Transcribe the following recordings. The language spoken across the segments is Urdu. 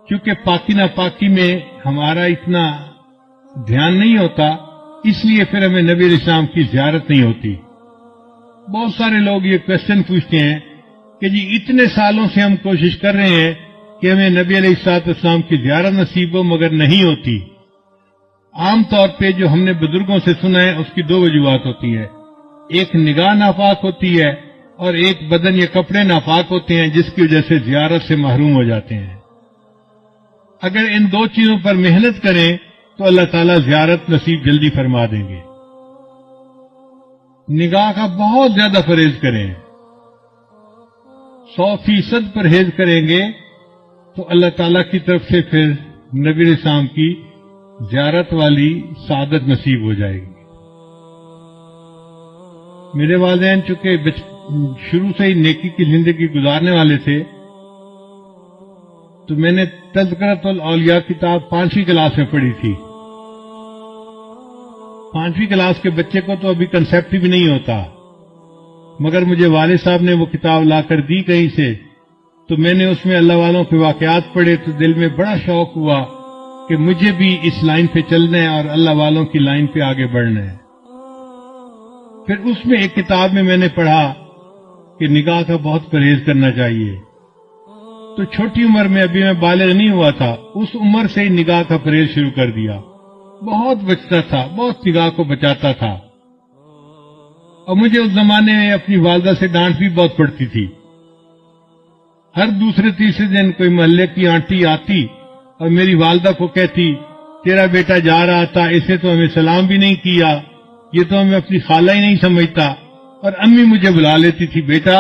چونکہ پاکی ناپاکی میں ہمارا اتنا دھیان نہیں ہوتا، اس لیے پھر ہمیں نبی علیہ السلام کی زیارت نہیں ہوتی۔ بہت سارے لوگ یہ کوشچن پوچھتے ہیں کہ جی اتنے سالوں سے ہم کوشش کر رہے ہیں کہ ہمیں نبی علیہ السلام کی زیارت نصیب ہو، مگر نہیں ہوتی۔ عام طور پہ جو ہم نے بزرگوں سے سنا ہے اس کی دو وجوہات ہوتی ہے، ایک نگاہ ناپاک ہوتی ہے اور ایک بدن یا کپڑے ناپاک ہوتے ہیں جس کی وجہ سے زیارت سے محروم ہو جاتے ہیں۔ اگر ان دو چیزوں پر محنت کریں تو اللہ تعالیٰ زیارت نصیب جلدی فرما دیں گے۔ نگاہ کا بہت زیادہ پرہیز کریں، 100% پرہیز کریں گے تو اللہ تعالیٰ کی طرف سے پھر نبی علیہ السلام کی زیارت والی سعادت نصیب ہو جائے گی۔ میرے والدین چونکہ شروع سے ہی نیکی کی زندگی گزارنے والے تھے، تو میں نے تذکرۃ الاولیاء کتاب 5ویں کلاس میں پڑھی تھی۔ 5ویں کلاس کے بچے کو تو ابھی کنسیپٹ بھی نہیں ہوتا، مگر مجھے والد صاحب نے وہ کتاب لا کر دی کہیں سے، تو میں نے اس میں اللہ والوں کے واقعات پڑھے تو دل میں بڑا شوق ہوا کہ مجھے بھی اس لائن پہ چلنا ہے اور اللہ والوں کی لائن پہ آگے بڑھنا ہے۔ پھر اس میں ایک کتاب میں نے پڑھا کہ نگاہ کا بہت پرہیز کرنا چاہیے، تو چھوٹی عمر میں ابھی میں بالغ نہیں ہوا تھا، اس عمر سے ہی نگاہ کا پرہیز شروع کر دیا۔ بہت بچتا تھا، بہت نگاہ کو بچاتا تھا، اور مجھے اس زمانے میں اپنی والدہ سے ڈانٹ بھی بہت پڑتی تھی۔ ہر دوسرے تیسرے دن کوئی محلے کی آنٹی آتی اور میری والدہ کو کہتی تیرا بیٹا جا رہا تھا، اسے تو ہمیں سلام بھی نہیں کیا، یہ تو ہمیں اپنی خالہ ہی نہیں سمجھتا۔ اور امی مجھے بلا لیتی تھی، بیٹا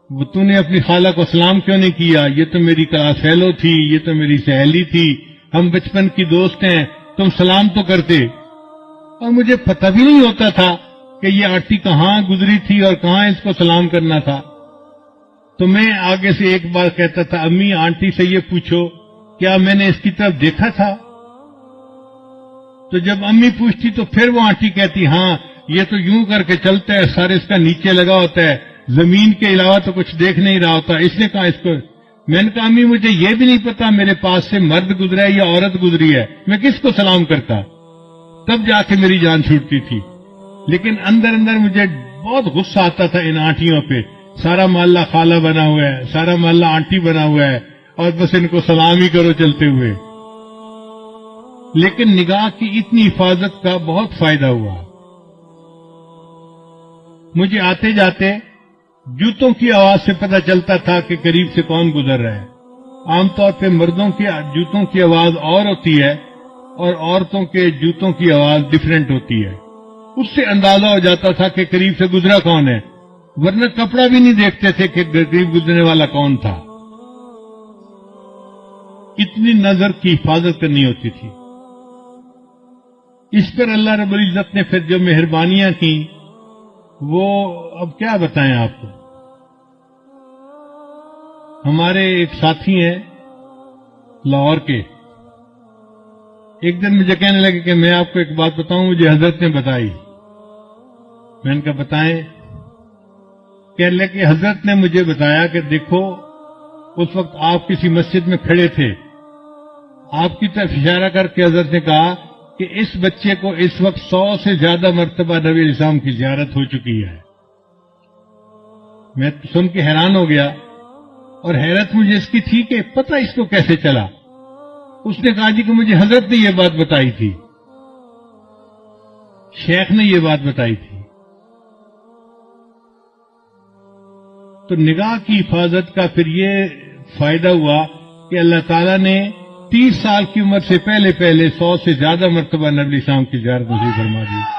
وہ تو نے اپنی خالہ کو سلام کیوں نہیں کیا، یہ تو میری کلاس فیلو تھی، یہ تو میری سہیلی تھی، ہم بچپن کی دوست ہیں، تم سلام تو کرتے۔ اور مجھے پتہ بھی نہیں ہوتا تھا کہ یہ آنٹی کہاں گزری تھی اور کہاں اس کو سلام کرنا تھا۔ تو میں آگے سے ایک بار کہتا تھا، امی آنٹی سے یہ پوچھو کیا میں نے اس کی طرف دیکھا تھا؟ تو جب امی پوچھتی تو پھر وہ آنٹی کہتی، ہاں یہ تو یوں کر کے چلتا ہے، سر اس کا نیچے لگا ہوتا ہے، زمین کے علاوہ تو کچھ دیکھ نہیں رہا ہوتا، اس نے کہا اس کو۔ میں نے کہا امی مجھے یہ بھی نہیں پتا میرے پاس سے مرد گزرا ہے یا عورت گزری ہے، میں کس کو سلام کرتا؟ تب جا کے میری جان چھوٹتی تھی۔ لیکن اندر اندر مجھے بہت غصہ آتا تھا ان آنٹیوں پہ، سارا محلہ خالہ بنا ہوا ہے، سارا محلہ آنٹی بنا ہوا ہے، اور بس ان کو سلام ہی کرو چلتے ہوئے۔ لیکن نگاہ کی اتنی حفاظت کا بہت فائدہ ہوا۔ مجھے آتے جاتے جوتوں کی آواز سے پتہ چلتا تھا کہ قریب سے کون گزر رہا ہے۔ عام طور پہ مردوں کے جوتوں کی آواز اور ہوتی ہے اور عورتوں کے جوتوں کی آواز ڈیفرنٹ ہوتی ہے، اس سے اندازہ ہو جاتا تھا کہ قریب سے گزرا کون ہے، ورنہ کپڑا بھی نہیں دیکھتے تھے کہ قریب گزرنے والا کون تھا۔ اتنی نظر کی حفاظت کرنی ہوتی تھی۔ اس پر اللہ رب العزت نے پھر جو مہربانیاں کی وہ اب کیا بتائیں آپ کو۔ ہمارے ایک ساتھی ہیں لاہور کے، ایک دن مجھے کہنے لگے کہ میں آپ کو ایک بات بتاؤں، مجھے حضرت نے بتائی۔ میں نے کہا بتائیں۔ کہنے لگے کہ حضرت نے مجھے بتایا کہ دیکھو اس وقت آپ کسی مسجد میں کھڑے تھے، آپ کی طرف اشارہ کر کے حضرت نے کہا کہ اس بچے کو اس وقت 100 سے زیادہ مرتبہ نبی علیہ السلام کی زیارت ہو چکی ہے۔ میں سن کے حیران ہو گیا، اور حیرت مجھے اس کی تھی کہ پتہ اس کو کیسے چلا۔ اس نے کہا جی کہ مجھے حضرت نے یہ بات بتائی تھی، شیخ نے یہ بات بتائی تھی۔ تو نگاہ کی حفاظت کا پھر یہ فائدہ ہوا کہ اللہ تعالیٰ نے 30 سال کی عمر سے پہلے 100 سے زیادہ مرتبہ نبی السلام کی زیارت نصیب فرما دی۔